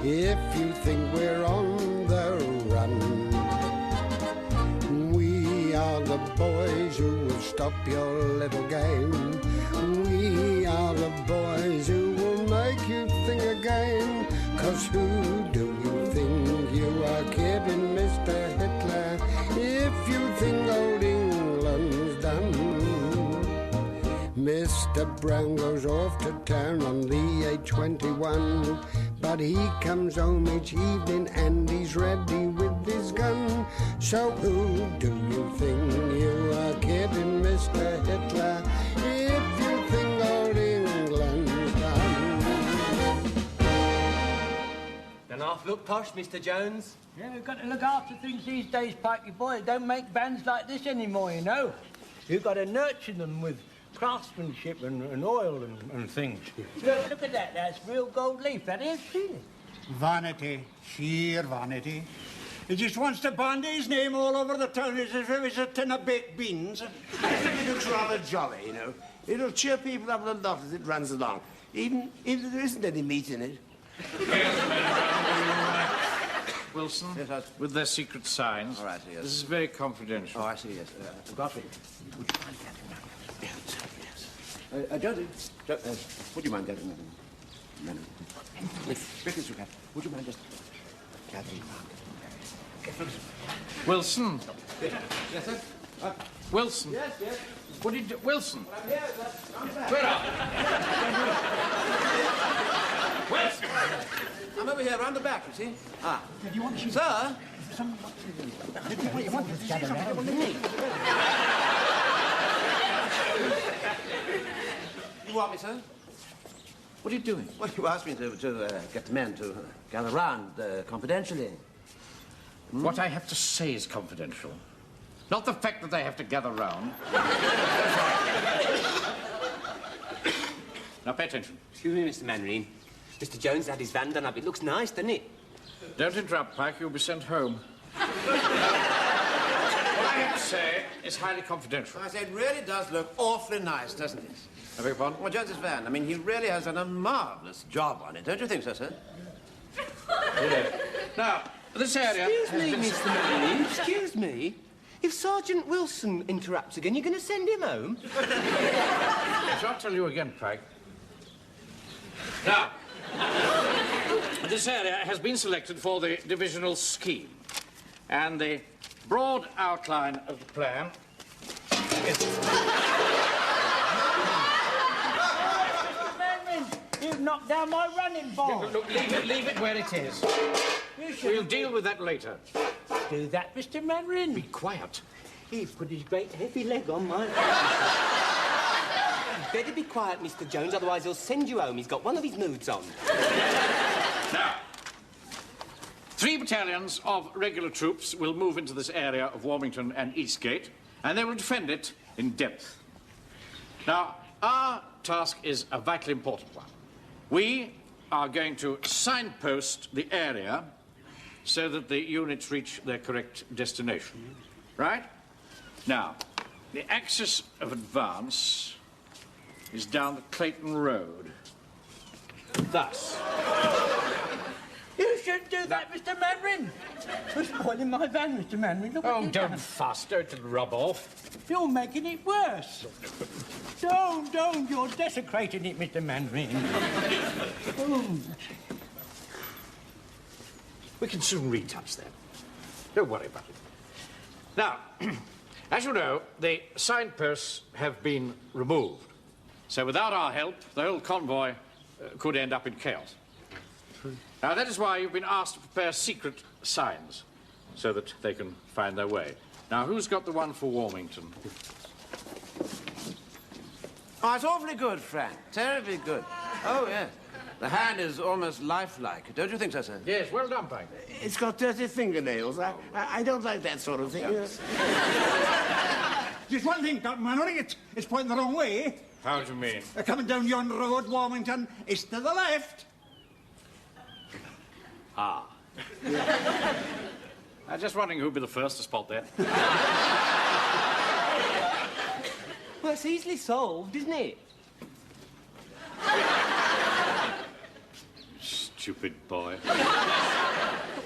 if you think we're on the run. We are the boys who will stop your little game. We are the boys who will make you think again. 'Cause who do you think you are kidding, Mr. Hitler, if you think old England's done? Mr. Brown goes off to town on the A21, but he comes home each evening and he's ready with his gun. So who do you think you are kidding, Mr. Hitler, if you think old England's done? Don't half look posh, Mr. Jones. Yeah, we've got to look after things these days, Pikey boy. Don't make bands like this anymore, you know. You've got to nurture them with craftsmanship and oil and things. Look at that. That's real gold leaf, that is. See it? Vanity. Sheer vanity. He just wants to bandy his name all over the town as if it was a tin of baked beans. It looks rather jolly, you know. It'll cheer people up a lot as it runs along, even if there isn't any meat in it. Wilson, yes, with their secret signs. All right, yes. This is very confidential. Oh, I see, yes. Godfrey, would you mind gathering that? Yes. Would you mind gathering that? With quickness you can. Would you mind just gathering that? Wilson. Yes, sir? Wilson. Yes, yes. What did you... Wilson. I'm here, sir. I'm back. Where are you? Wilson! I'm over here, round the back, you see. Ah. Do you want to see... Sir? What you want to see something on me? You want me, sir? What are you doing? Well, you asked me to get the men to gather round confidentially. What I have to say is confidential. Not the fact that they have to gather round. Now, pay attention. Excuse me, Mr. Mainwaring. Mr. Jones had his van done up. It looks nice, doesn't it? Don't interrupt, Pike. You'll be sent home. What I have to say is highly confidential. I say, it really does look awfully nice, doesn't it? I beg your pardon? Well, Jones's van, I mean, he really has done a marvellous job on it, don't you think so, sir? Yeah. Now, this area... Excuse me, Mr. Mainwaring. Excuse me. If Sergeant Wilson interrupts again, you're going to send him home? I shan't tell you again, Pike. Now, this area has been selected for the divisional scheme. And the broad outline of the plan is... You've knocked down my running ball. Look, leave it where it is. We'll deal with that later. Do that, Mr. Mainwaring. Be quiet. He's put his great heavy leg on my... You'd better be quiet, Mr. Jones, otherwise he'll send you home. He's got one of his moods on. Now, 3 battalions of regular troops will move into this area of Warmington and Eastgate, and they will defend it in depth. Now, our task is a vitally important one. We are going to signpost the area so that the units reach their correct destination. Right? Now, the axis of advance is down the Clayton Road. Thus. You should do that, Mr. Mainwaring. You're spoiling my van, Mr. Mainwaring. Look what you've don't done. fuss. Don't rub off. You're making it worse. Don't. You're desecrating it, Mr. Mainwaring. We can soon retouch that. Don't worry about it. Now, as you know, the signposts have been removed. So without our help, the whole convoy could end up in chaos. Now, that is why you've been asked to prepare secret signs so that they can find their way. Now, who's got the one for Warmington? Oh, it's awfully good, Frank. Terribly good. Oh, yes. The hand is almost lifelike. Don't you think so, sir? Yes, well done, Pike. It's got dirty fingernails. I don't like that sort of thing. Yes. Just one thing, Captain Mainwaring, it's pointing the wrong way. How do you mean? Coming down yon road, Warmington, it's to the left. Ah. I'm just wondering who'd be the first to spot that. Well, it's easily solved, isn't it? stupid boy.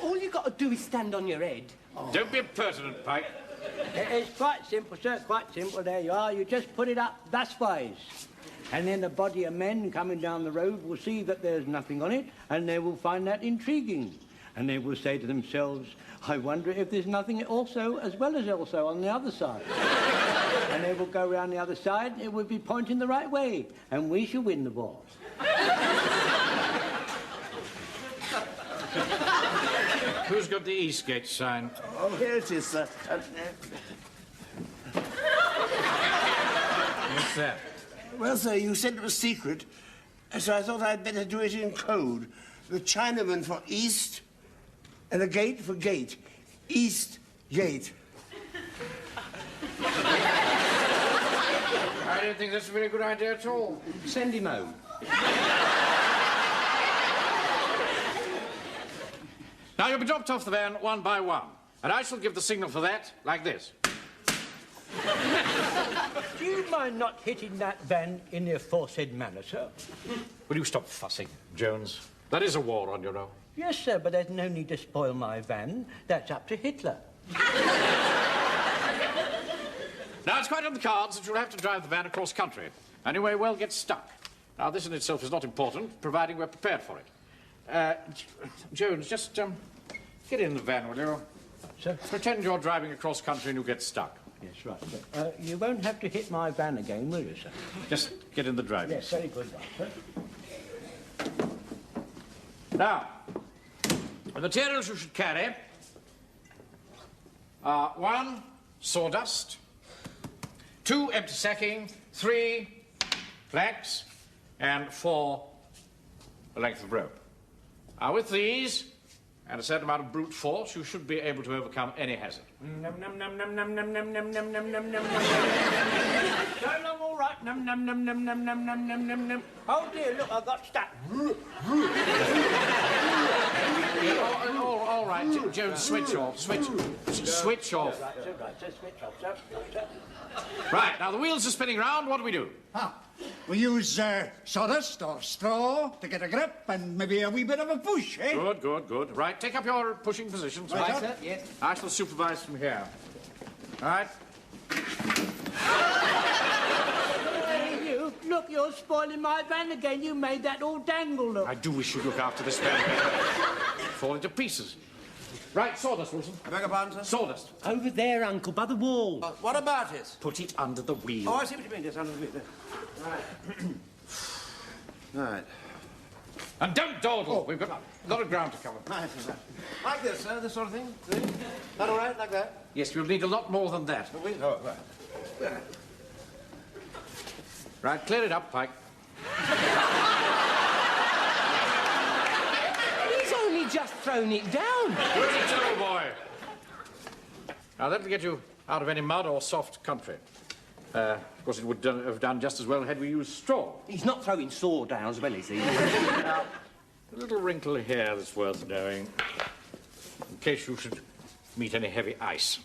All you got to do is stand on your head. Don't be impertinent, Pike. It's quite simple, sir, quite simple. There you are. You just put it up thus ways. And then a body of men coming down the road will see that there's nothing on it, and they will find that intriguing. And they will say to themselves, I wonder if there's nothing also, as well as also, on the other side. And they will go round the other side, and it will be pointing the right way, and we shall win the war. Who's got the Eastgate sign? Oh, here it is, sir. What's that? Well, sir, you said it was secret, so I thought I'd better do it in code. The Chinaman for East, and a gate for gate. East Gate. I don't think that's a very good idea at all. Send him home. Now, you'll be dropped off the van one by one, and I shall give the signal for that like this. Do you mind not hitting that van in the aforesaid manner, sir? Will you stop fussing, Jones? That is a war on your own. Yes, sir, but there's no need to spoil my van. That's up to Hitler. Now, it's quite on the cards that you'll have to drive the van across country, and you may well get stuck. Now, this in itself is not important, providing we're prepared for it. Jones, just get in the van, will you? Sir? Pretend you're driving across country and you get stuck. Yes, right, sir. You won't have to hit my van again, will you, sir? Just get in the driving. Yes, very good, sir. Now, the materials you should carry are 1, sawdust, 2, empty sacking, 3, planks, and 4, a length of rope. Now, with these and a certain amount of brute force, you should be able to overcome any hazard. Num, num, num, num, num, num, num, num, num, num, num, num. Go along all right. Num, num, num, num, num, num, num, num, num, num. Oh, dear, look, I got stuck. All right, Jones, switch off. Switch off. Right, sir, switch off, sir. Right, now the wheels are spinning round. What do we do? We use sawdust or straw to get a grip and maybe a wee bit of a push, eh? Good. Right, take up your pushing positions. Right, sir, yes. I shall supervise from here. All right. You, look, you're spoiling my van again. You made that all dangle, look. I do wish you'd look after this van. Fall into pieces. Right, sawdust, Wilson. I beg your pardon, sir? Sawdust. Over there, Uncle, by the wall. What about it? Put it under the wheel. Oh, I see what you mean. Yes, under the wheel. Right. And don't dawdle. We've got a lot of ground to cover. Right. Like this, sir, this sort of thing? See? That all right, like that? Yes, you'll need a lot more than that. Oh, right. Right, clear it up, Pike. He's only just thrown it down. Where's the toe, boy? Now, that'll get you out of any mud or soft country. Of course, it would have done just as well had we used straw. He's not throwing saw down as well, is he? Now, a little wrinkle here that's worth knowing, in case you should meet any heavy ice.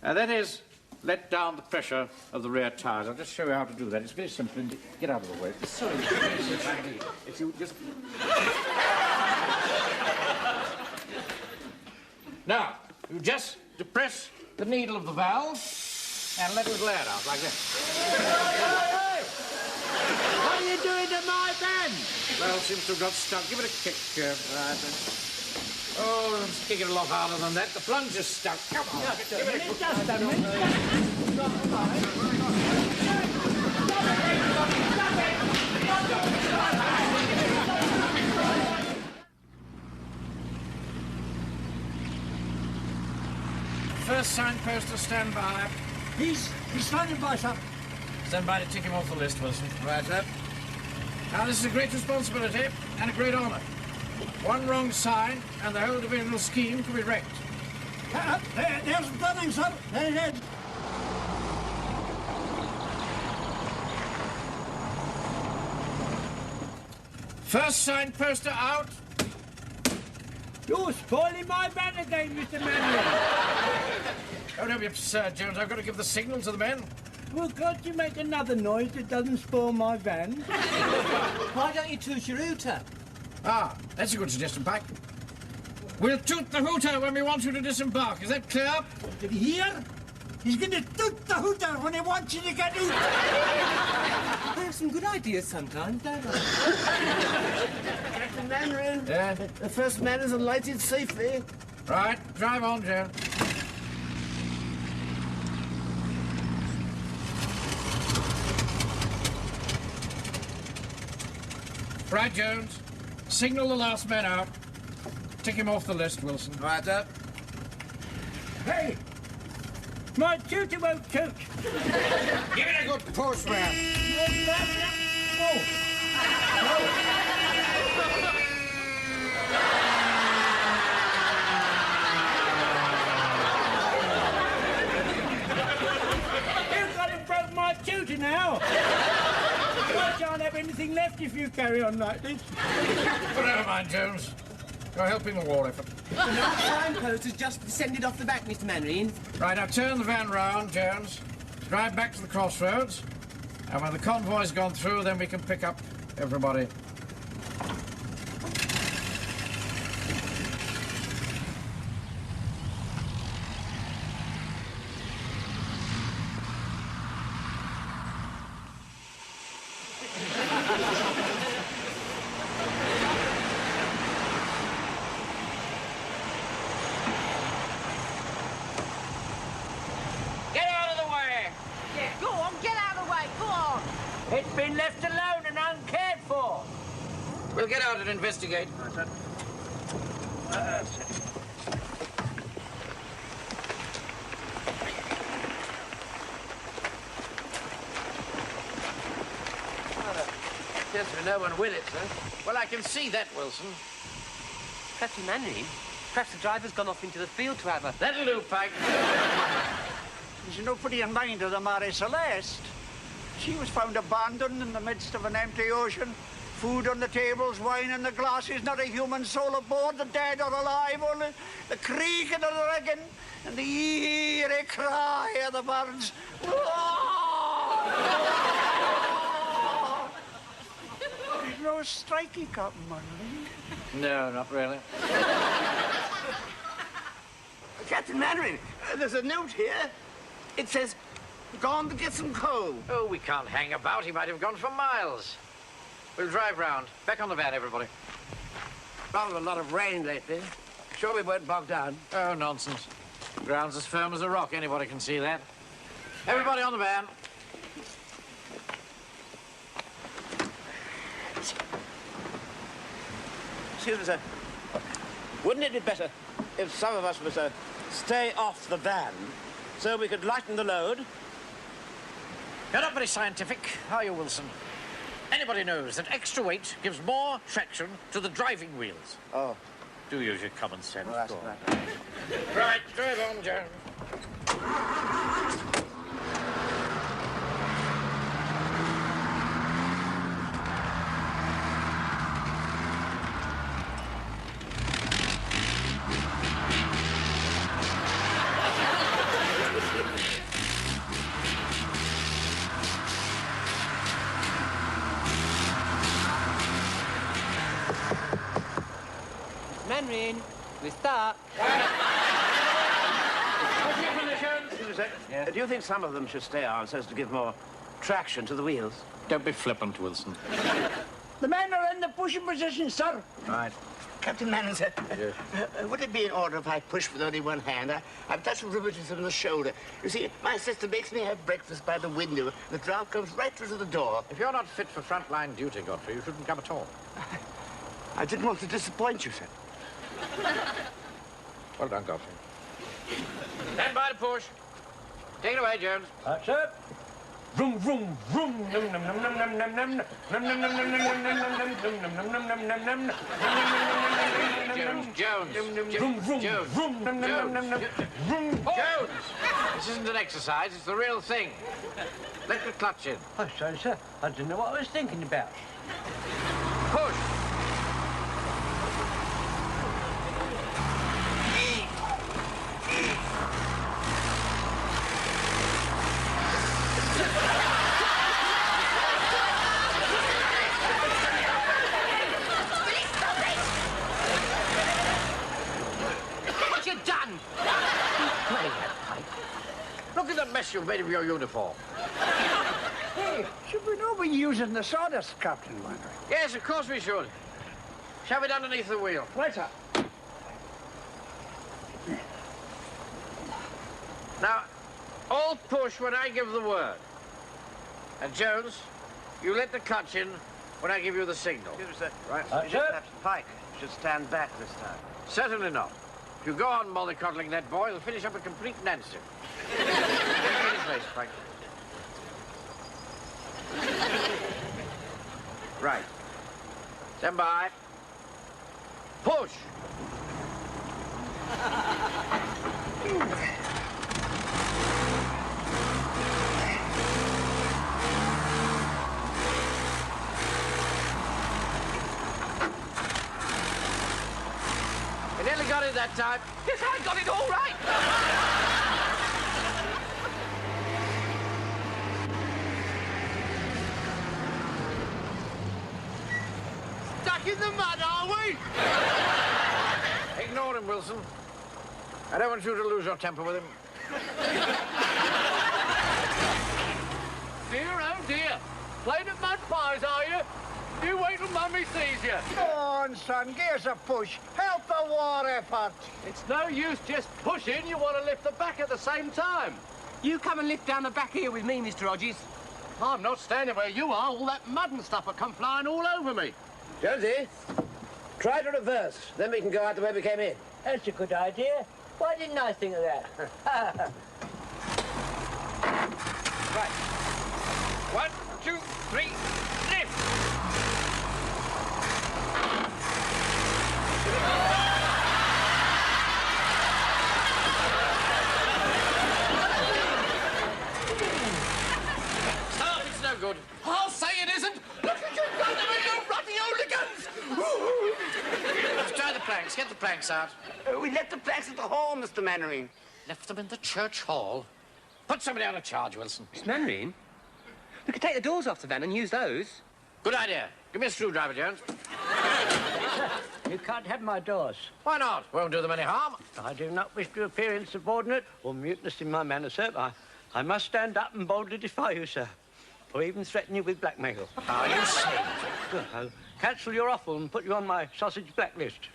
That is, let down the pressure of the rear tires. I'll just show you how to do that. It's very simple. Get out of the way. Sorry. If you just... Now, you just depress the needle of the valve and let a little air out, like this. Hey! What are you doing to my van? Well, it seems to have got stuck. Give it a kick. Right. Oh, let's kick it a lot harder than that. The plunger's stuck. Come on. Just a minute. First signpost to stand by. He's standing by, sir. Stand by to tick him off the list, Wilson. Right, sir. Now, this is a great responsibility and a great honour. One wrong sign, and the whole divisional scheme could be wrecked. There's Dunning, sir. There it is. First signposter out. You're spoiling my van again, Mr. Manley. Don't be absurd, Jones. I've got to give the signal to the men. Well, can't you make another noise that doesn't spoil my van? Why don't you toot your hooter? Ah, that's a good suggestion, Pike. We'll toot the hooter when we want you to disembark. Is that clear? Did you hear? He's going to toot the hooter when he wants you to get out. I have some good ideas sometimes, don't I? Captain Mainwaring. Yeah? The first man is alighted safely. Right, drive on, Jones. Right, Jones. Signal the last man out. Tick him off the list, Wilson. Right, sir. Hey! My tutor won't toot. Give it a good push, man. Oh. You've got him broke my tutor now. I shan't have anything left if you carry on like this. But never mind, Jones. You're helping the war effort. The north signpost has just descended off the back, Mr. Mainwaring. Right, now turn the van round, Jones. Drive back to the crossroads. And when the convoy's gone through, then we can pick up everybody. It's been left alone and uncared for. We'll get out and investigate. Appears to be no one with it, sir. Well, I can see that, Wilson. Captain Mainwaring, perhaps the driver's gone off into the field to have a... That'll do, Pike. There's nobody in mind of the Mare Celeste. She was found abandoned in the midst of an empty ocean. Food on the tables, wine in the glasses, not a human soul aboard, the dead or alive, only the creaking of the rigging and the eerie cry of the birds. There's no striking, Captain Mainwaring. No, not really. Captain Mainwaring, there's a note here. It says, gone to get some coal. Oh, we can't hang about. He might have gone for miles. We'll drive round. Back on the van, everybody. Rather a lot of rain lately. Sure we weren't bogged down. Oh, nonsense. Ground's as firm as a rock. Anybody can see that. Everybody on the van. Excuse me, sir. Wouldn't it be better if some of us were to stay off the van so we could lighten the load? You're not very scientific, are you, Wilson? Anybody knows that extra weight gives more traction to the driving wheels. Oh. Do use your common sense. Well, that's Go on. right. Right, drive on, Joan. Mainwaring, we start. Yeah. Do you think some of them should stay on so as to give more traction to the wheels? Don't be flippant, Wilson. The men are in the pushing position, sir. Right. Captain Mainwaring, sir. Yes. Would it be in order if I push with only one hand? I've touched rheumatism in the shoulder. You see, my sister makes me have breakfast by the window. The draught comes right through to the door. If you're not fit for frontline duty, Godfrey, you shouldn't come at all. I didn't want to disappoint you, sir. Well done, Godfrey. Stand by to push. Take it away, Jones. That's it. Vroom, vroom, vroom. Num, num, num, num, num, num, num. Num, num, num, num, num, num, num, num, num, num, num, num, num, num. Jones. Vroom, vroom, vroom. Num, num, num, num, num. Vroom. Jones! This isn't an exercise, it's the real thing. Let the clutch in. Oh, sorry, sir. I didn't know what I was thinking about. Push. made of your uniform. Hey, should we not be using the sawdust, Captain Mainwaring? Yes, of course we should. Shove it underneath the wheel. Right, sir. Now, all push when I give the word. And Jones, you let the clutch in when I give you the signal. Excuse me, sir. Right. Sir? Captain Pike should stand back this time. Certainly not. If you go on mollycoddling that boy, he'll finish up a complete Nancy. Get him in his face, Pike. Right. Stand by. Push. You nearly got it that time. Yes, I got it all right. Stuck in the mud, are we? Ignore him, Wilson. I don't want you to lose your temper with him. Dear, oh dear. Playing at mud pies, are you? You wait till Mummy sees you. Go on, son, give us a push. Help the war effort. It's no use just pushing. You want to lift the back at the same time. You come and lift down the back here with me, Mr. Hodges. I'm not standing where you are. All that mud and stuff will come flying all over me. Jonesy, try to reverse. Then we can go out the way we came in. That's a good idea. Why didn't I think of that? Right. 1, 2, 3, lift! Stop, it's no good. I'll say it isn't. Look at you done to me, you ruddy hooligans! Let's try the planks. Get the planks out. We left the planks at the hall, Mr. Mainwaring. Left them in the church hall. Put somebody on a charge, Wilson. Miss Mainwaring? We could take the doors off the van and use those. Good idea. Give me a screwdriver, Jones. You can't have my doors. Why not? Won't do them any harm. I do not wish to appear insubordinate or mutinous in my manner, sir. I must stand up and boldly defy you, sir, or even threaten you with blackmail. Are you saying? Good. I'll cancel your offer and put you on my sausage blacklist.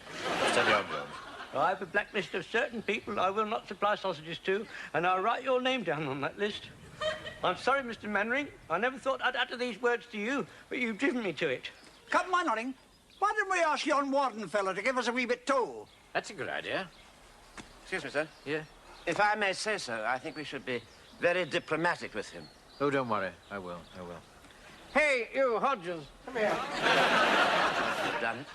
Steady on, Jones. I have a blacklist of certain people I will not supply sausages to, and I'll write your name down on that list. I'm sorry, Mr. Mainwaring. I never thought I'd utter these words to you, but you've driven me to it. Captain Mainwaring, why didn't we ask yon warden fella to give us a wee bit too? That's a good idea. Excuse me, sir. Yeah? If I may say so, I think we should be very diplomatic with him. Oh, don't worry. I will. Hey, you, Hodges. Come here. You've done it.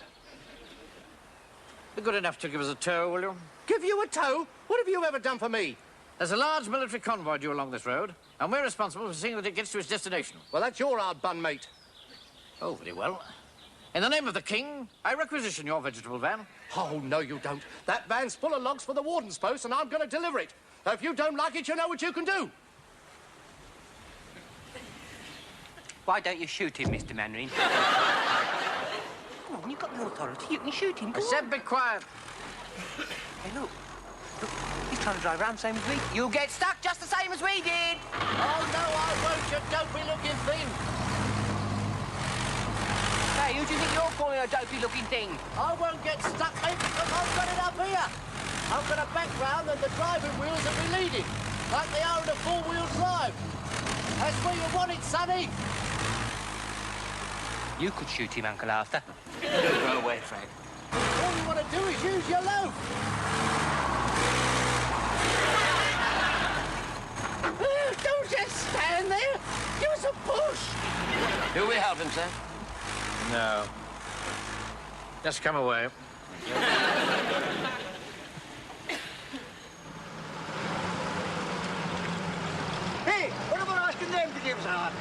Be good enough to give us a tow, will you? Give you a tow? What have you ever done for me? There's a large military convoy due along this road, and we're responsible for seeing that it gets to its destination. Well, that's your hard bun, mate. Oh, very well. In the name of the king, I requisition your vegetable van. Oh, no, you don't. That van's full of logs for the warden's post, and I'm going to deliver it. Now, if you don't like it, you know what you can do. Why don't you shoot him, Mr. Mainwaring? Come on, you've got the authority. You can shoot him. I said be quiet. Hey, look. Look, he's trying to drive around same as we. You'll get stuck just the same as we did. Oh, no, I won't, you dopey-looking thing. Hey, who do you think you're calling a dopey-looking thing? I won't get stuck, mate, because I've got it up here. I've got a background and the driving wheels will be leading, like they are in a four-wheel drive. That's where you want it, sonny. You could shoot him, Uncle Arthur. Don't go away, Frank. All you want to do is use your loaf. Don't just stand there. Give us a push. Do we help him, sir? No. Just come away. Hey, what about asking them to give us a hand?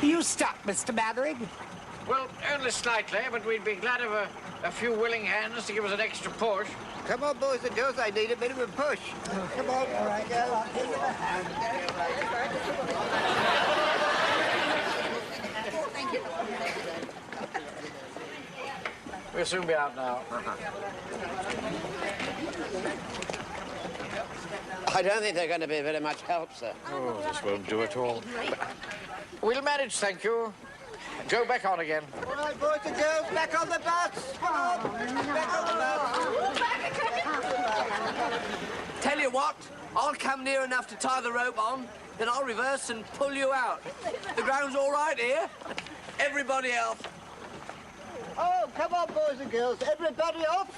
You stuck, Mr. Mainwaring? Well, only slightly, but we'd be glad of a few willing hands to give us an extra push. Come on, boys and girls, I need a bit of a push. Come on, all right, girl, I'll give you a hand. We'll soon be out now. I don't think they're going to be very much help, sir. Oh, this won't do at all. We'll manage, thank you. Go back on again. All right, boys and girls, back on the bus. Come on, back on the bus. Tell you what, I'll come near enough to tie the rope on, then I'll reverse and pull you out. The ground's all right here. Everybody else. Oh, come on, boys and girls, everybody off.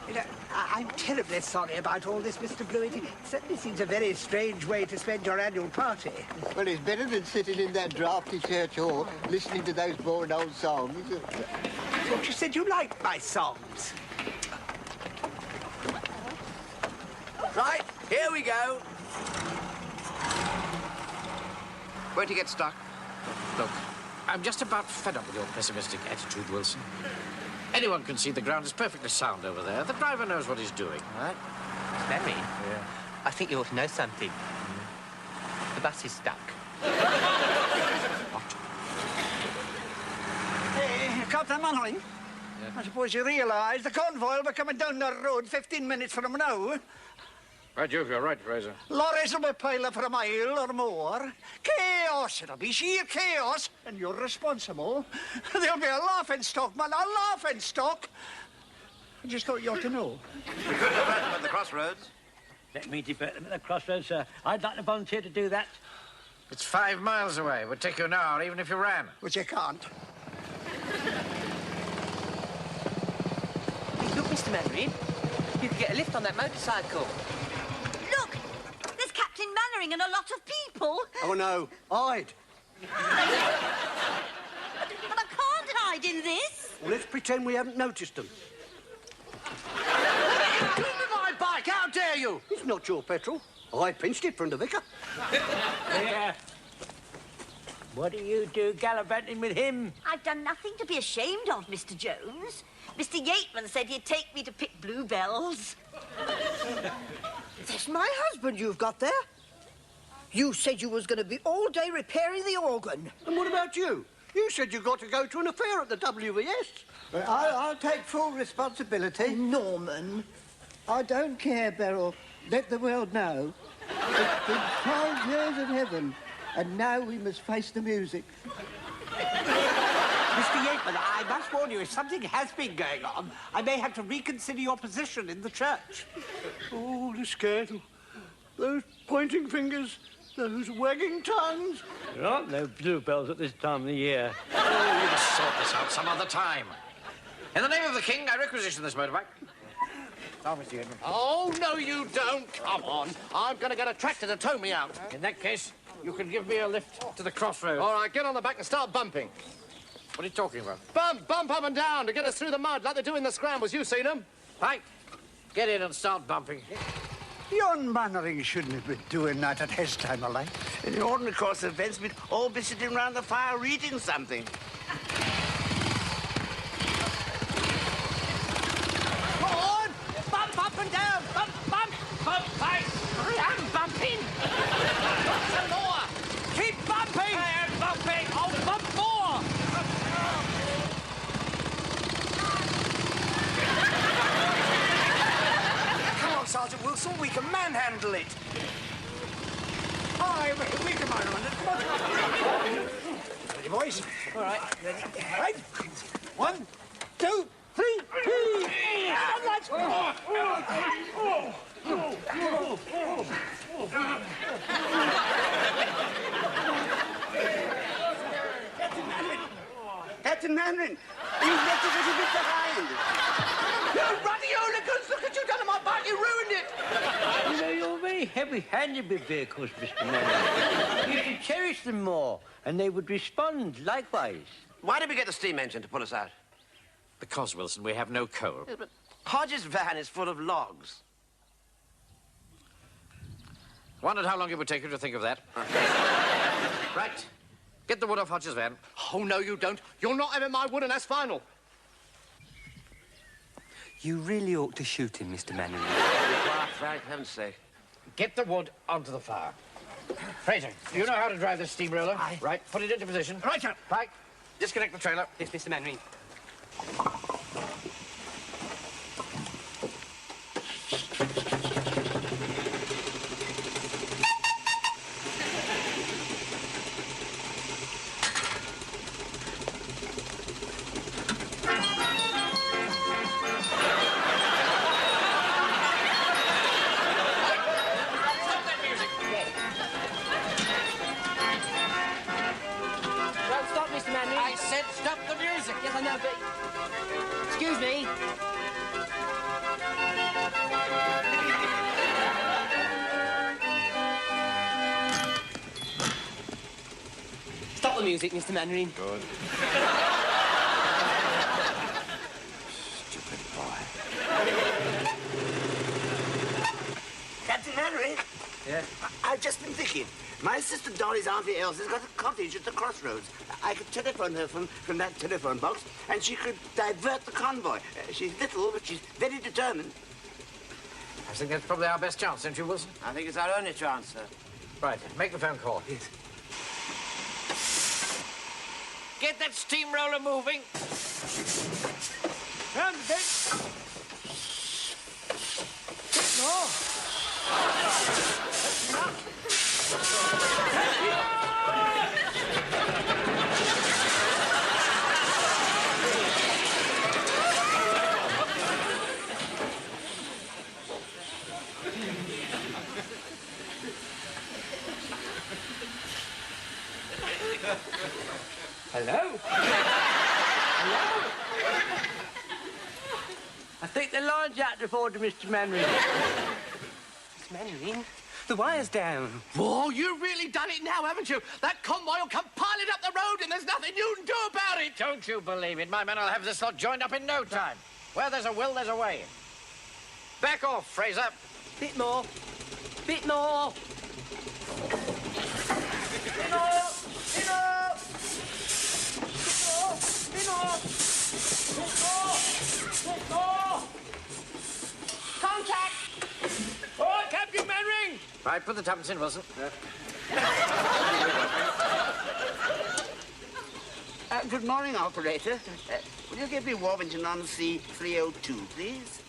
You know, I'm terribly sorry about all this, Mr. Blewett. It certainly seems a very strange way to spend your annual party. Well, it's better than sitting in that drafty church hall listening to those boring old songs. I thought you said you liked my songs. Right, here we go. Where'd you get stuck? Look, I'm just about fed up with your pessimistic attitude, Wilson. Anyone can see the ground is perfectly sound over there. The driver knows what he's doing. What? Mary? Yeah. I think you ought to know something. The bus is stuck. What? Captain Mainwaring, I suppose you realise the convoy will be coming down the road 15 minutes from now. By Jove, you're right, Frazer. Lorries will be piled up for a mile or more. Chaos, it'll be sheer chaos, and you're responsible. There'll be a laughing stock, man, a laughing stock. I just thought you ought to know. We could have met them at the crossroads. Let me divert them at the crossroads, sir. I'd like to volunteer to do that. It's 5 miles away. It would take you an hour, even if you ran. Which you can't. Hey, look, Mr. Mainwaring. You could get a lift on that motorcycle. Look, there's Captain Mainwaring and a lot of people. Oh, no. Hide. But I can't hide in this. Well, let's pretend we haven't noticed them. Give me my bike, how dare you? It's not your petrol. I pinched it from the vicar. Yeah. What do you do gallivanting with him? I've done nothing to be ashamed of, Mr. Jones. Mr. Yateman said he'd take me to pick bluebells. That's my husband you've got there. You said you was going to be all day repairing the organ. And what about you? You said you got to go to an affair at the WVS. I'll take full responsibility. Norman, I don't care, Beryl. Let the world know. It's been 12 years in heaven, and now we must face the music. Mr. Yateman, I must warn you, if something has been going on, I may have to reconsider your position in the church. Oh, the scandal. Those pointing fingers, those wagging tongues. There aren't no bluebells at this time of the year. Oh, you must sort this out some other time. In the name of the king, I requisition this motorbike. Oh, Mr. Yateman. Oh, no, you don't. Come on. I'm going to get a tractor to tow me out. In that case, you can give me a lift to the crossroads. All right, get on the back and start bumping. What are you talking about? Bump up and down to get us through the mud like they do in the scrambles. You've seen them. Right. Get in and start bumping. Young Mainwaring shouldn't have been doing that at his time of life. In the ordinary course of events, we'd all be sitting round the fire reading something. Go on! Bump up and down! Bump! I am bumping! Some more! Keep bumping! I am bumping! I'll bump more! Come on, Sergeant Wilson, we can manhandle it. Aye, we can manhandle it. Come on. Ready, boys? All right, ready. Right. 1, 2, 3. Come on, lads. Captain Mainwaring, you left us a little bit behind. You ruddy hooligans! Look at you done on my bike! You ruined it! You know, you're very heavy-handed with vehicles, Mr. Mainwaring. You should cherish them more, and they would respond likewise. Why did we get the steam engine to pull us out? Because, Wilson, we have no coal. Yes, but Hodges' van is full of logs. Wondered how long it would take you to think of that. Right. Get the wood off Hodges' van. Oh, no, you don't. You're not having my wood, and that's final. You really ought to shoot him, Mr. Mainwaring. For heaven's sake. Get the wood onto the fire. Frazer, you know how to drive this steamroller? Aye. Right, put it into position. Right, sir. Right, disconnect the trailer. Yes, Mr. Mainwaring. Excuse me. Stop the music, Mr. Mainwaring. Good. Stupid boy. Captain Mainwaring? Yeah? I've just been thinking. My sister Dolly's Auntie Elsie's got a cottage at the crossroads. I could telephone her from that telephone box, and she could divert the convoy. She's little, but she's very determined. I think that's probably our best chance, don't you, Wilson? I think it's our only chance, sir. Right, make the phone call. Yes. Get that steamroller moving. Round a bit. Bit more. That's enough. Hello? Hello? I think the line's out to forward to Mr. Mainwaring. Mr. Mainwaring, the wire's down. Oh, you've really done it now, haven't you? That convoy will come piling up the road and there's nothing you can do about it. Don't you believe it? My men will have this lot joined up in no time. Where there's a will, there's a way. Back off, Frazer. Bit more. Bit more. Bit more. Bit more. Bit more. Bit more. Contact. All right, Captain Mainwaring. Right, put the tuppence in, Wilson. Good morning, operator. Will you give me Warmington on C302, please?